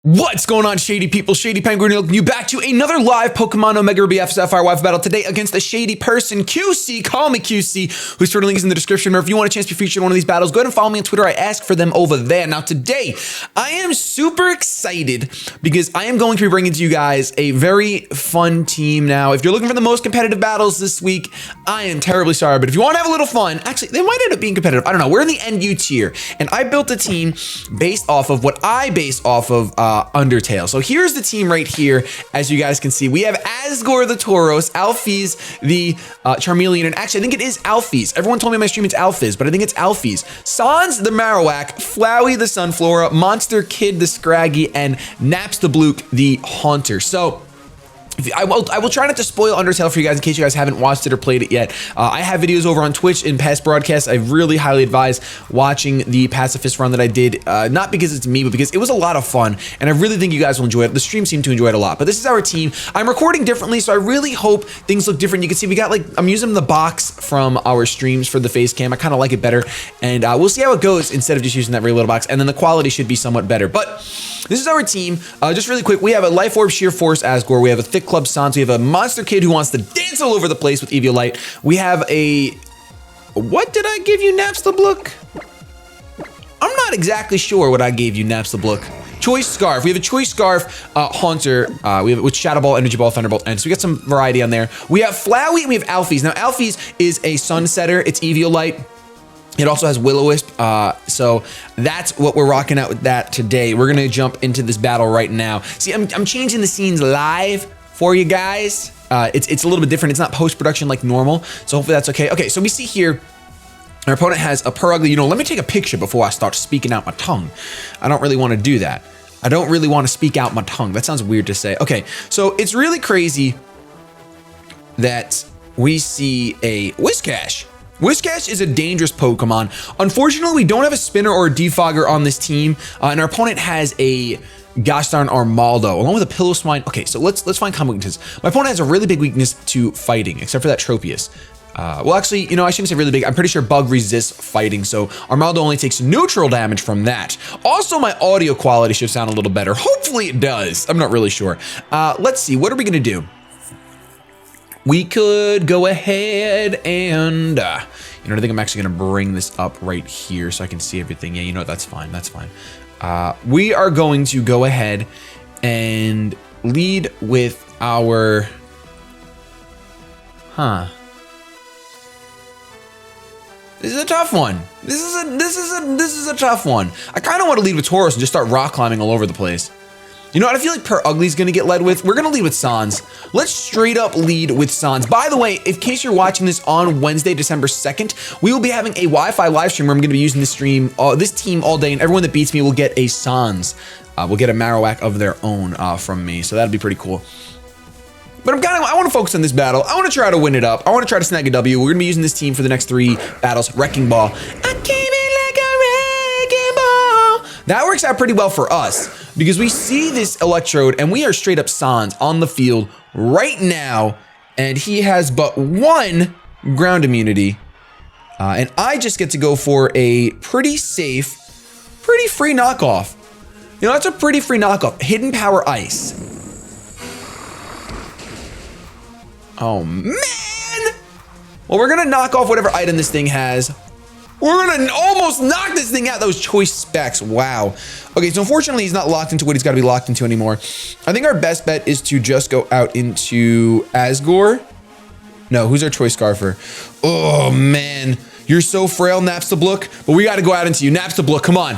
What's going on, Shady People? ShadyPenguinn welcome you back to another live Pokemon Omega Ruby F Sapphire Wifi battle today against a shady person, QC, call me QC, whose Twitter link is in the description. Or if you want a chance to be featured in one of these battles, go ahead and follow me on Twitter. I ask for them over there. Now today, I am super excited because I am going to be bringing to you guys a very fun team now. If you're looking for the most competitive battles this week, I am terribly sorry, but if you want to have a little fun, actually, they might end up being competitive. I don't know. We're in the NU tier, and I built a team based off of what I base off of Undertale. So here's the team right here. As you guys can see, we have Asgore the Tauros, Alphys the Charmeleon, and actually I think it is Alphys. Everyone told me on my stream it's Alphys, but I think it's Alphys. Sans the Marowak, Flowey the Sunflora, Monster Kid the Scraggy, and Naps the Blook the Haunter. So I will try not to spoil Undertale for you guys in case you guys haven't watched it or played it yet. I have videos over on Twitch in past broadcasts. I really highly advise watching the Pacifist run that I did, not because it's me, but because it was a lot of fun, and I really think you guys will enjoy it. The stream seemed to enjoy it a lot, but this is our team. I'm recording differently, so I really hope things look different. You can see we got, like, I'm using the box from our streams for the face cam. I kind of like it better, and we'll see how it goes instead of just using that very little box, and then the quality should be somewhat better. But this is our team. Just really quick, we have a Life Orb Sheer Force Asgore, we have a Thick Club Sans, we have a Monster Kid who wants to dance all over the place with Eviolite. We have a, what did I give you, Naps the Blook? I'm not exactly sure what I gave you, Naps the Blook. Choice Scarf. We have a Choice Scarf Haunter. We have it with Shadow Ball, Energy Ball, Thunderbolt, and so we got some variety on there. We have Flowey and we have Alphys. Now Alphys is a Sunsetter. It's Eviolite. It also has Will-O-Wisp, so that's what we're rocking out with that today. We're gonna jump into this battle right now. See, I'm changing the scenes live for you guys. It's a little bit different. It's not post-production like normal, so hopefully that's okay. Okay, so we see here, our opponent has a Purugly. You know, let me take a picture before I start speaking out my tongue. I don't really want to do that. I don't really want to speak out my tongue. That sounds weird to say. Okay, so it's really crazy that we see a Whiscash. Whiscash is a dangerous Pokemon. Unfortunately, we don't have a Spinner or a Defogger on this team, and our opponent has a gosh darn Armaldo, along with a Piloswine. Okay, so let's find common weaknesses. My opponent has a really big weakness to fighting, except for that Tropius. Well, actually, you know, I shouldn't say really big. I'm pretty sure Bug resists fighting, so Armaldo only takes neutral damage from that. Also, my audio quality should sound a little better. Hopefully it does. I'm not really sure. Let's see, what are we gonna do? We could go ahead and, you know, I think I'm actually gonna bring this up right here so I can see everything. Yeah, you know what, that's fine, that's fine. We are going to go ahead and lead with our, This is a tough one. This is a tough one. I kind of want to lead with Tauros and just start rock climbing all over the place. You know what? I feel like Purugly's gonna get led with. We're gonna lead with Sans. Let's straight up lead with Sans. By the way, in case you're watching this on Wednesday, December 2nd, we will be having a Wi-Fi live stream where I'm gonna be using this team all day, and everyone that beats me will get a Sans. Will get a Marowak of their own from me, so that'll be pretty cool. But I want to focus on this battle. I want to try to win it up. I want to try to snag a W. We're gonna be using this team for the next 3 battles. Wrecking Ball. I came in like a wrecking ball. That works out pretty well for us because we see this Electrode and we are straight up Sans on the field right now, and he has but 1 ground immunity, and I just get to go for a pretty safe, pretty free knockoff. You know, that's a pretty free knockoff. Hidden Power Ice. Oh man! Well, we're gonna knock off whatever item this thing has. We're gonna almost knock this thing out. Those choice specs, wow. Okay, so unfortunately he's not locked into what he's gotta be locked into anymore. I think our best bet is to just go out into Asgore. No, who's our choice Scarfer? Oh man, you're so frail, Naps the Blook, but we gotta go out into you. Naps the Blook, come on.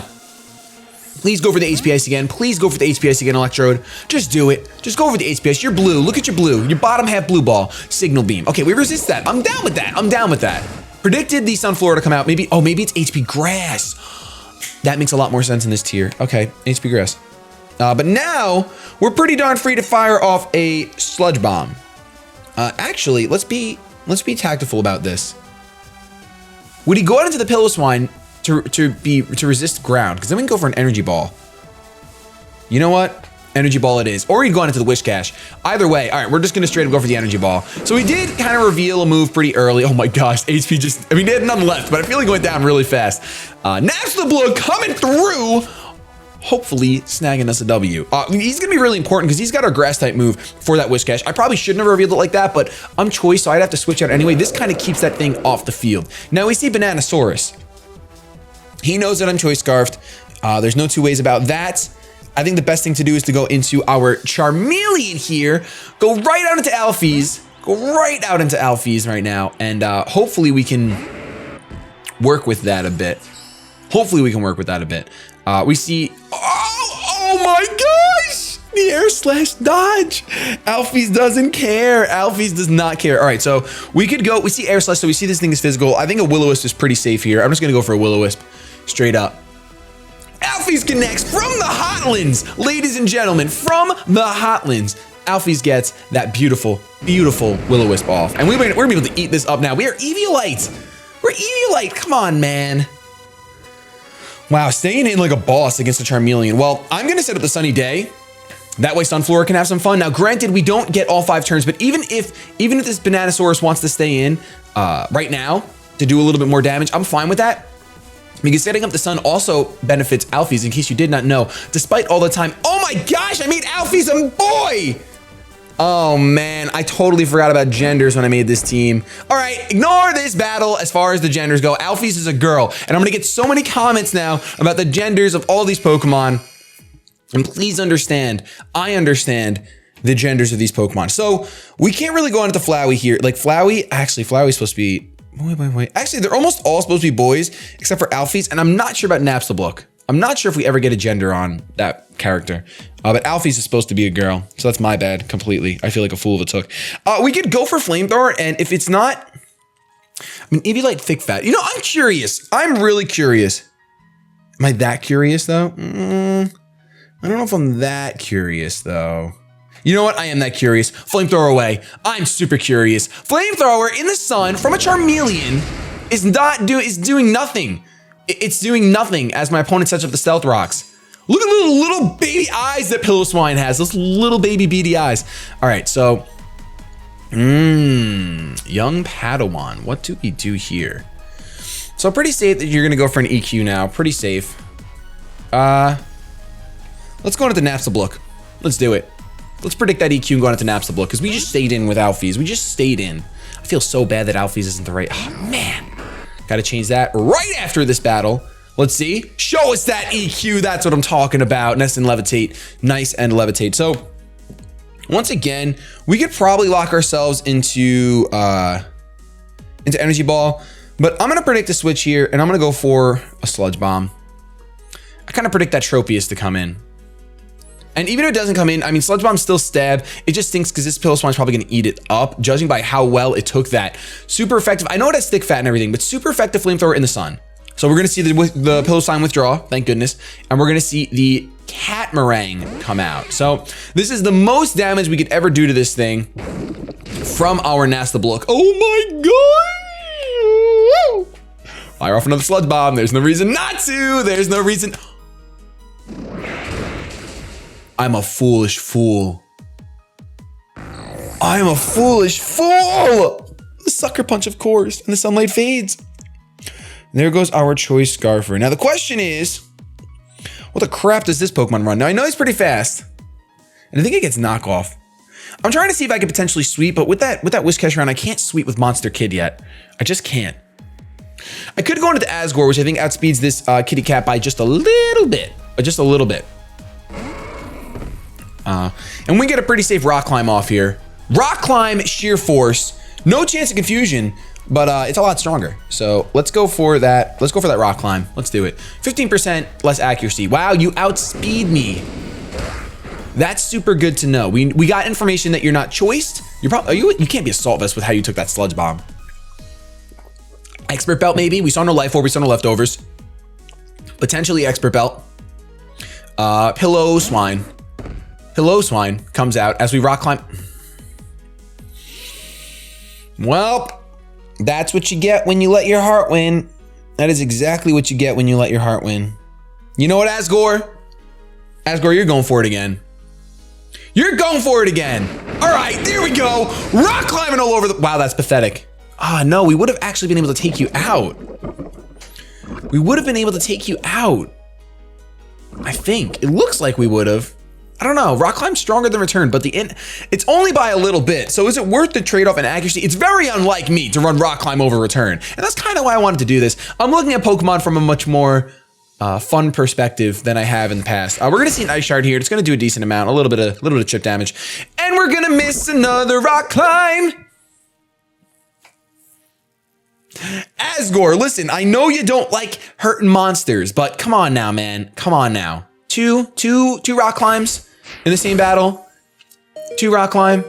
Please go for the HPS again. Please go for the HPS again, Electrode. Just do it. Just go for the HPS. You're blue. Look at your blue. Your bottom half blue ball. Signal Beam. Okay, we resist that. I'm down with that. I'm down with that. Predicted the Sunflora to come out. Maybe, oh, maybe it's HP Grass. That makes a lot more sense in this tier. Okay, HP Grass. But now, we're pretty darn free to fire off a Sludge Bomb. Actually, let's be tactful about this. Would he go out into the Piloswine to resist ground? Because then we can go for an Energy Ball. You know what? Energy Ball it is. Or he'd go on into the Whiscash. Either way, all right, we're just gonna straight up go for the Energy Ball. So we did kind of reveal a move pretty early. Oh my gosh, HP just, I mean, they had none left, but I feel like it went down really fast. Naps the Blood coming through. hopefully snagging us a W. He's gonna be really important because he's got our grass type move for that Wish Cash. I probably shouldn't have revealed it like that, but I'm choice, so I'd have to switch out anyway. This kind of keeps that thing off the field. Now we see Bananasaurus. He knows that I'm choice scarfed. There's no two ways about that. I think the best thing to do is to go into our Charmeleon here, go right out into Alfie's, right now, and hopefully we can work with that a bit. We see, oh my gosh, the air slash dodge. Alfie's doesn't care. Alfie's does not care. All right, so we could go, we see air slash, so we see this thing is physical. I think a Will-O-Wisp is pretty safe here. I'm just gonna go for a Will-O-Wisp straight up. Alfie's connects from the Hotlands, ladies and gentlemen, from the Hotlands. Alfie's gets that beautiful, beautiful Will-O-Wisp off. And we're gonna be able to eat this up now. We are Eviolite. We're Eviolite, come on, man. Wow, staying in like a boss against a Charmeleon. Well, I'm gonna set up the Sunny Day. That way Sunflora can have some fun. Now, granted, we don't get all 5 turns, but even if this Bananasaurus wants to stay in right now to do a little bit more damage, I'm fine with that. Because setting up the sun also benefits Alfie's, in case you did not know. Despite all the time, oh my gosh, I made Alfie's a boy! Oh man, I totally forgot about genders when I made this team. All right, ignore this battle as far as the genders go. Alfie's is a girl, and I'm gonna get so many comments now about the genders of all these Pokemon. And please understand, I understand the genders of these Pokemon. So we can't really go into Flowey here. Like Flowey's supposed to be, wait. Actually, they're almost all supposed to be boys, except for Alfie's, and I'm not sure about Napstablook. I'm not sure if we ever get a gender on that character, but Alfie's is supposed to be a girl, so that's my bad completely. I feel like a fool of a took. We could go for Flamethrower, and if it's not, I mean, if you like thick fat, you know, I'm curious. I'm really curious. Am I that curious though? I don't know if I'm that curious though. You know what? I am that curious. Flamethrower away. I'm super curious. Flamethrower in the sun from a Charmeleon is doing nothing. It's doing nothing as my opponent sets up the Stealth Rocks. Look at the little baby eyes that Piloswine has. Those little baby beady eyes. All right, so, young Padawan. What do we do here? So pretty safe that you're gonna go for an EQ now. Pretty safe. Let's go into Napstablook. Let's do it. Let's predict that EQ and go into Napstablook because we just stayed in with Alfie's. We just stayed in. I feel so bad that Alfie's isn't the right. Oh man, gotta change that right after this battle. Let's see. Show us that EQ. That's what I'm talking about. Nice and levitate. Nice and levitate. So once again, we could probably lock ourselves into Energy Ball, but I'm gonna predict a switch here, and I'm gonna go for a Sludge Bomb. I kind of predict that Tropius to come in. And even if it doesn't come in, I mean, Sludge Bomb's still stab. It just stinks because this Piloswine's probably gonna eat it up, judging by how well it took that. Super effective. I know it has thick fat and everything, but super effective Flamethrower in the sun. So we're gonna see the Piloswine withdraw, thank goodness. And we're gonna see the Catmarang come out. So this is the most damage we could ever do to this thing from our Napstablook. Oh my god! Fire off another Sludge Bomb. There's no reason not to. There's no reason. I'm a foolish fool. I'm a foolish fool! The Sucker Punch, of course, and the Sunlight fades. And there goes our choice Scarfer. Now the question is, what the crap does this Pokemon run? Now I know he's pretty fast, and I think it gets knockoff. I'm trying to see if I can potentially sweep, but with that Whiscash around, I can't sweep with Monster Kid yet. I just can't. I could go into the Asgore, which I think outspeeds this Kitty Cat by just a little bit. Just a little bit. And we get a pretty safe Rock Climb off here. Rock Climb, Sheer Force. No chance of confusion, but it's a lot stronger. So let's go for that. Let's go for that Rock Climb. Let's do it. 15% less accuracy. Wow, you outspeed me. That's super good to know. We got information that you're not choiced. You're probably you can't be Assault Vest with how you took that Sludge Bomb. Expert Belt maybe. We saw no Life Orb. We saw no Leftovers. Potentially Expert Belt. Piloswine. Piloswine comes out as we Rock Climb. Well, that's what you get when you let your heart win. That is exactly what you get when you let your heart win. You know what, Asgore? Asgore, you're going for it again. You're going for it again. All right, there we go. Rock climbing all over the... Wow, that's pathetic. Ah, no, we would have actually been able to take you out. We would have been able to take you out. I think. It looks like we would have. I don't know. Rock Climb's stronger than Return, but it's only by a little bit. So is it worth the trade-off in accuracy? It's very unlike me to run Rock Climb over Return. And that's kind of why I wanted to do this. I'm looking at Pokemon from a much more fun perspective than I have in the past. We're going to see an Ice Shard here. It's going to do a decent amount, a little bit of chip damage. And we're going to miss another Rock Climb. Asgore, listen, I know you don't like hurting monsters, but come on now, man. Come on now. Two Rock Climbs in the same battle. 2 Rock Climb.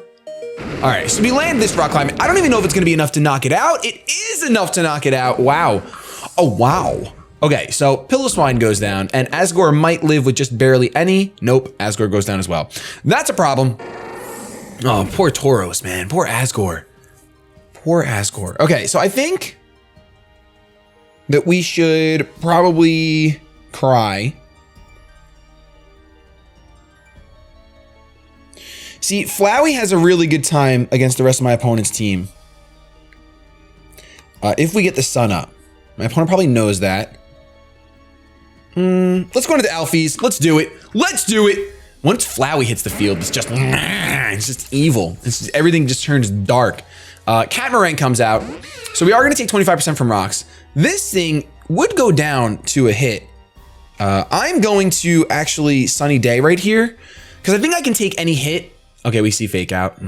All right, so we land this Rock Climb. I don't even know if it's gonna be enough to knock it out. It is enough to knock it out. Wow. Oh, wow. Okay, so Piloswine goes down, and Asgore might live with just barely any. Nope, Asgore goes down as well. That's a problem. Oh, poor Tauros, man. Poor Asgore. Poor Asgore. Okay, so I think that we should probably cry. See, Flowey has a really good time against the rest of my opponent's team. If we get the sun up. My opponent probably knows that. Let's go into the Alphys. Let's do it. Let's do it. Once Flowey hits the field, it's just evil. Everything just turns dark. Catamaran comes out. So we are going to take 25% from rocks. This thing would go down to a hit. I'm going to actually Sunny Day right here, because I think I can take any hit. Okay, we see Fake Out.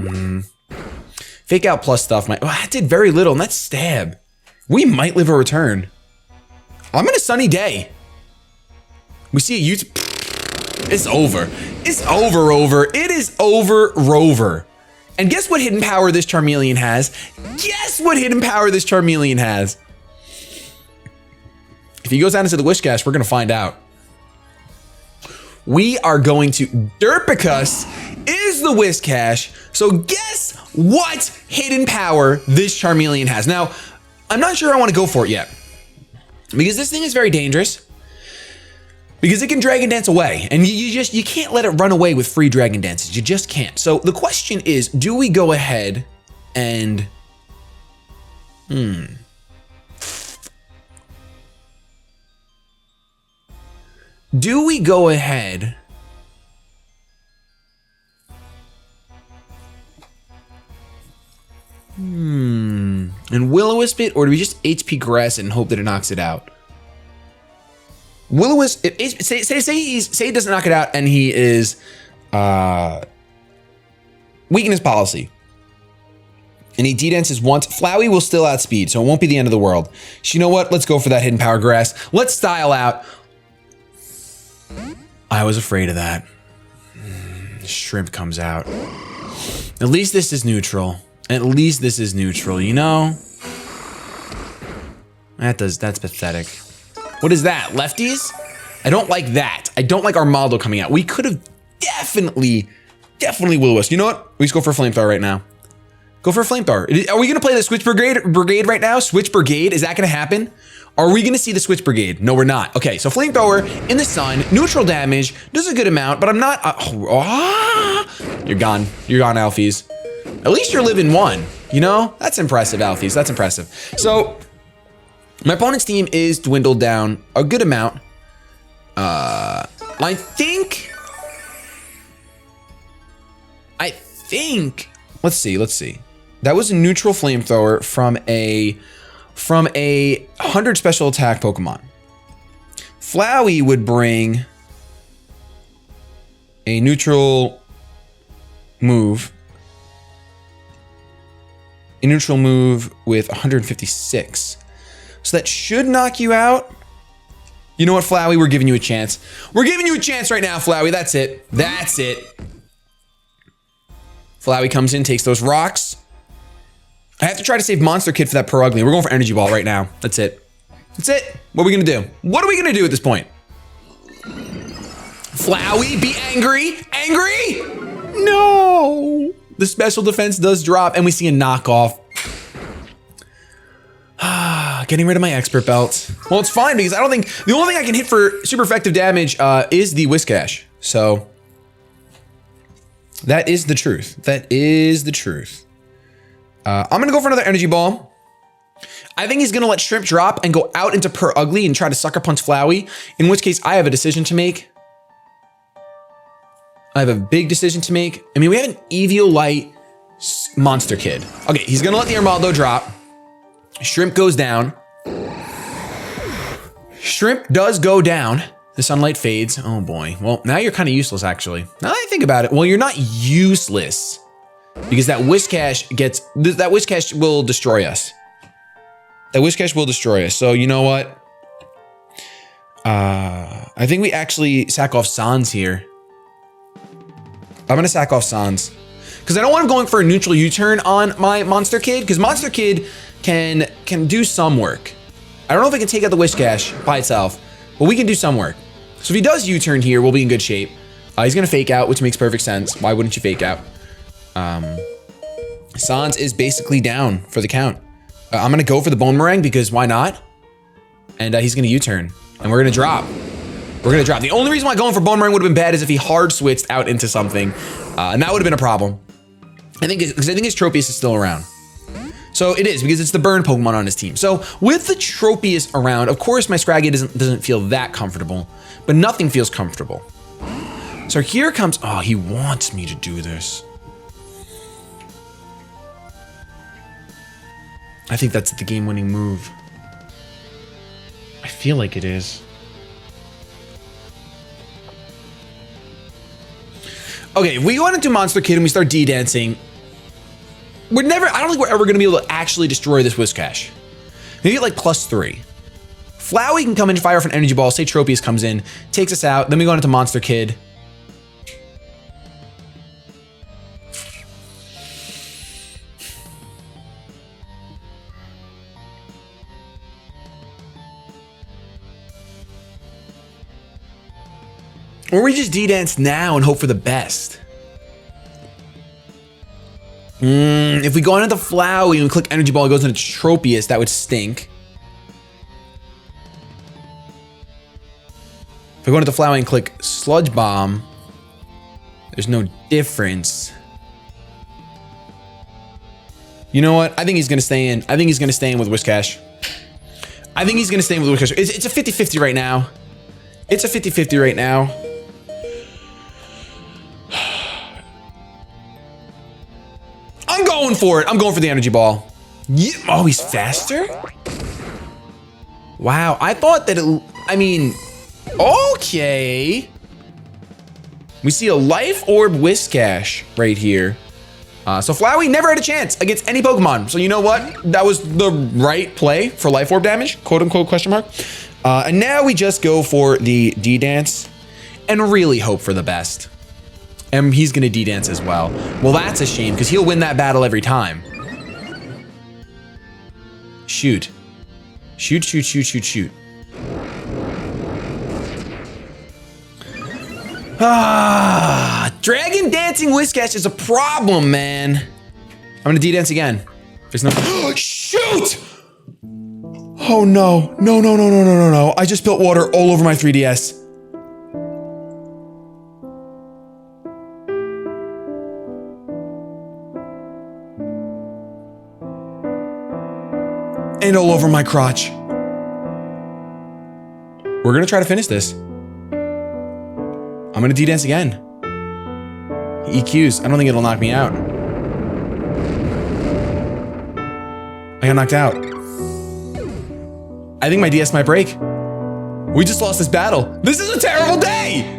Fake Out plus stuff. That did very little, and that's Stab. We might live a return. I'm going to Sunny Day. We see a use. It's over. It's over. It is over, Rover. And guess what hidden power this Charmeleon has? Guess what hidden power this Charmeleon has? If he goes down into the Whiscash, we're going to find out. We are going to Derpicus is the Whiscash. So guess what hidden power this Charmeleon has? Now, I'm not sure I want to go for it yet, because this thing is very dangerous. Because it can Dragon Dance away, and you can't let it run away with free Dragon Dances. You just can't. So the question is, do we go ahead and do we go ahead and Will-O-Wisp it, or do we just HP Grass and hope that it knocks it out? Will-O-Wisp, say he doesn't knock it out and he is Weakness Policy. And he D-dances once. Flowey will still outspeed, so it won't be the end of the world. So you know what? Let's go for that Hidden Power Grass. Let's Style Out. I was afraid of that. Shrimp comes out. At least this is neutral. At least this is neutral, you know? That's pathetic. What is that? Lefties? I don't like that. I don't like Armaldo coming out. We could have definitely Will-O-Wisp. You know what? We just go for a Flamethrower right now. Go for a Flamethrower. Are we gonna play the Switch Brigade right now? Switch Brigade, is that gonna happen? Are we gonna see the Switch Brigade? No, we're not. Okay, so Flamethrower in the sun, neutral damage, does a good amount, but I'm not, You're gone, Alphys. At least you're living 1, you know? That's impressive, Alphys, that's impressive. So, my opponent's team is dwindled down a good amount. I think, let's see. That was a neutral Flamethrower from a 100 special attack Pokemon. Flowey would bring a neutral move. A neutral move with 156. So that should knock you out. You know what, Flowey? We're giving you a chance. We're giving you a chance right now, Flowey. That's it. That's it. Flowey comes in, takes those rocks. I have to try to save Monster Kid for that Perugly. We're going for Energy Ball right now. That's it. That's it. What are we gonna do? What are we gonna do at this point? Flowey, be angry. Angry? No. The special defense does drop, and we see a knockoff. Getting rid of my expert belt. Well, it's fine because I don't think the only thing I can hit for super effective damage is the Whiscash. So that is the truth. That is the truth. I'm gonna go for another Energy Ball. I think he's gonna let Shrimp drop and go out into Perugly and try to Sucker Punch Flowey, in which case I have a decision to make. I have a big decision to make. I mean, we have an Eviolite Monster Kid. Okay, he's gonna let the Armaldo drop. Shrimp goes down. Shrimp does go down. The sunlight fades. Oh boy. Well, now you're kind of useless, actually. Now that I think about it, well, you're not useless because that Whiscash that Whiscash will destroy us. That Whiscash will destroy us. So you know what? I think we actually sack off Sans here. I'm gonna sack off Sans because I don't want him going for a neutral U-turn on my Monster Kid because Monster Kid can do some work. I don't know if it can take out the Whiscash by itself, but we can do some work. So if he does U-turn here, we'll be in good shape. He's gonna fake out, which makes perfect sense. Why wouldn't you fake out? Sans is basically down for the count. I'm gonna go for the Bone Meringue because why not? And he's gonna U-turn, and we're gonna drop. We're gonna drop. The only reason why going for Bone Meringue would have been bad is if he hard switched out into something, and that would have been a problem. I think because his Tropius is still around. So it is because it's the burn Pokemon on his team. So with the Tropius around, of course my Scraggy doesn't feel that comfortable, but nothing feels comfortable. So here comes, oh, he wants me to do this. I think that's the game-winning move. I feel like it is. Okay, if we go into Monster Kid and we start D-dancing, I don't think we're ever gonna be able to actually destroy this Whiscash. Maybe get like +3. Flowey can come in, fire off an energy ball, say Tropius comes in, takes us out, then we go into Monster Kid. Or we just D-dance now and hope for the best. If we go into the Flowey and click Energy Ball, it goes into Tropius, that would stink. If we go into the Flowey and click Sludge Bomb, there's no difference. You know what? I think he's gonna stay in. I think he's gonna stay in with Whiscash. I think he's gonna stay in with Whiscash. It's a 50-50 right now. It's a 50-50 right now. I'm going for it. I'm going for the energy ball. Yeah. Oh, he's faster? Wow, I thought that I mean, okay. We see a Life Orb Whiscash right here. So Flowey never had a chance against any Pokemon. So you know what? That was the right play for Life Orb damage, quote unquote question mark. And now we just go for the D-Dance and really hope for the best. And he's gonna D-Dance as well. Well, that's a shame because he'll win that battle every time. Shoot. Shoot, shoot, shoot, shoot, shoot. Dragon Dancing Whiscash is a problem, man. I'm gonna D-Dance again. There's no- Shoot! Oh no, no, no, no, no, no, no, no. I just spilled water all over my 3DS. And all over my crotch. We're gonna try to finish this. I'm gonna D-Dance again. He EQs. I don't think it'll knock me out. I got knocked out. I think my DS might break. We just lost this battle. This is a terrible day.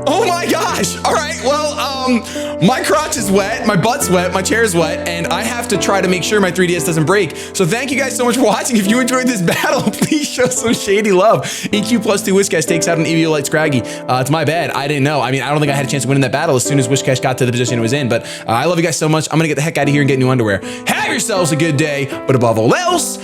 Oh my gosh. All right, well, my crotch is wet, my butt's wet, my chair's wet, and I have to try to make sure my 3DS doesn't break. So thank you guys so much for watching. If you enjoyed this battle, please show some shady love. EQ +2 Whiscash takes out an Eviolite Scraggy. It's my bad. I didn't know. I mean, I don't think I had a chance to win in that battle as soon as Whiscash got to the position it was in, but I love you guys so much. I'm gonna get the heck out of here and get new underwear. Have yourselves a good day, but above all else,